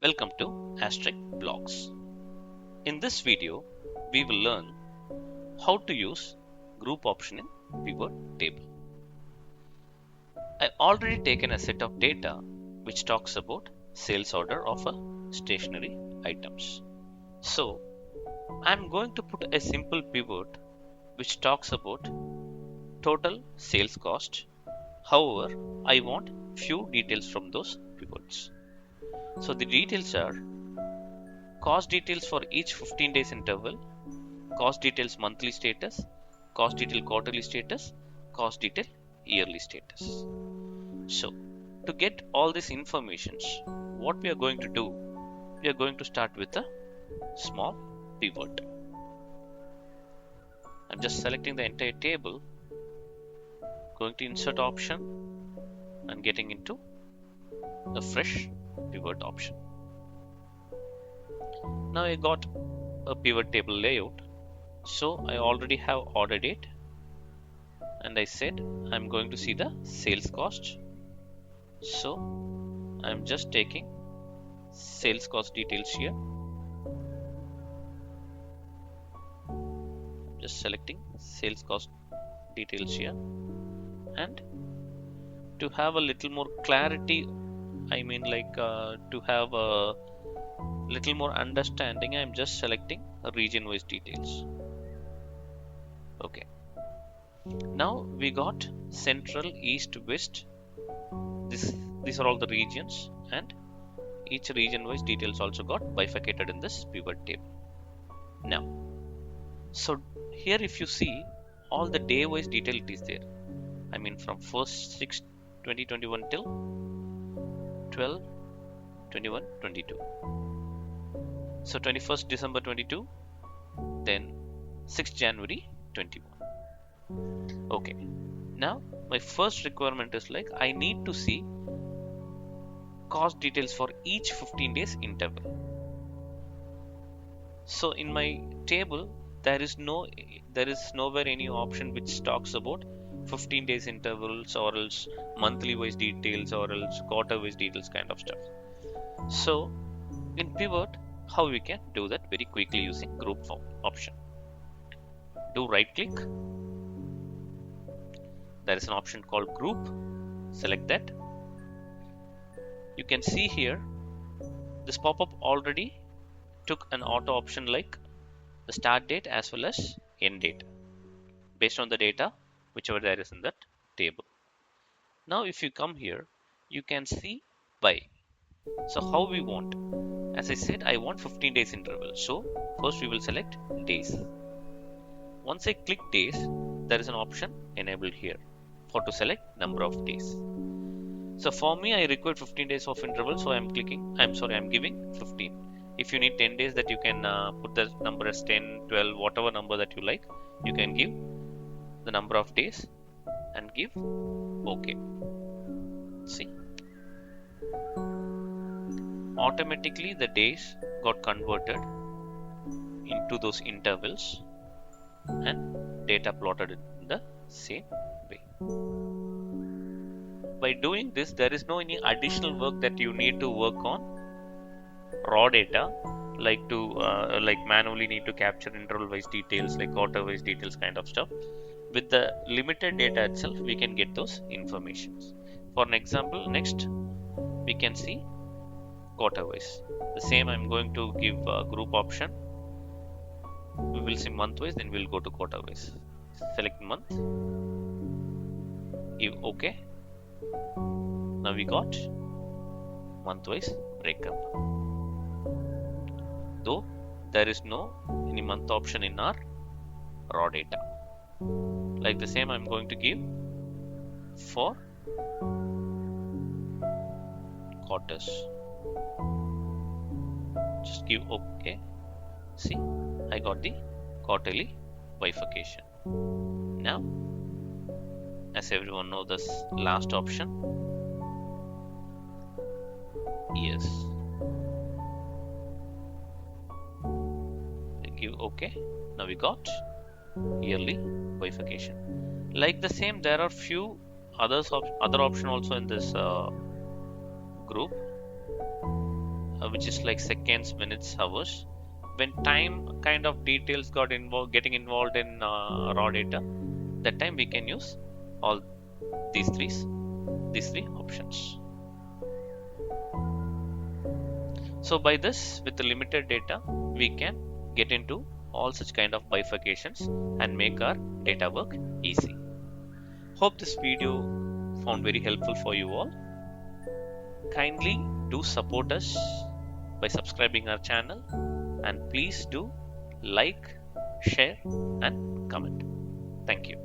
Welcome to Asterisk Blocks. In this video, we will learn how to use group option in pivot table. I already taken a set of data which talks about sales order of a stationery items. So I'm going to put a simple pivot which talks about total sales cost. However, I want few details from those pivots. So the details are cost details for each 15 days interval, cost details monthly status, cost detail quarterly status, cost detail yearly status. So to get all these informations, what we are going to do, we are going to start with a small pivot. I'm just selecting the entire table, going to insert option and getting into a fresh pivot option. Now I got a pivot table layout. So I already have order date and I said I'm going to see the sales cost. So I'm just taking sales cost details here. Just selecting sales cost details here, and to have a little more clarity, to have a little more understanding, I'm just selecting region wise details. Okay, now we got central, east, west. These are all the regions, and each region wise details also got bifurcated in this pivot table. Now, so here if you see, all the day wise detail it is there. I mean from 1st 6 2021 till 12 21 22. So 21st December 22, then 6th January 21. Okay, now my first requirement is like I need to see cost details for each 15 days interval. So in my table there is nowhere any option which talks about 15 days intervals or else monthly wise details or else quarter wise details kind of stuff. So in pivot, how we can do that very quickly using group form option. Do right click. There is an option called group. Select that. You can see here this pop-up already took an auto option like the start date as well as end date based on the data whichever there is in that table. Now if you come here, you can see by. So how we want, as I said, I want 15 days interval. So first we will select days. Once I click days, there is an option enabled here for to select number of days. So for me, I require 15 days of interval, so I'm giving 15. If you need 10 days, that you can put the number as 10, 12, whatever number that you like. You can give the number of days and give OK. See, automatically the days got converted into those intervals and data plotted in the same way. By doing this, there is no any additional work that you need to work on raw data, like manually need to capture interval wise details, like quarter wise details kind of stuff. With the limited data itself, we can get those informations. For an example, next we can see quarter wise. The same I'm going to give a group option. We will see month wise, then we'll go to quarter wise. Select month, give OK. Now we got month wise breakup. Though there is no any month option in our raw data. Like the same I'm going to give for quarters. Just give OK. See, I got the quarterly bifurcation. Now, as everyone knows, this last option, yes. Give OK. Now we got yearly bifurcation. Like the same, there are few other option also in this group. which is like seconds, minutes, hours. When time kind of details getting involved in raw data, that time we can use all these three options. So by this, with the limited data, we can get into all such kind of bifurcations and make our data work easy. Hope this video found very helpful for you all. Kindly do support us by subscribing our channel, and please do like, share and comment. Thank you.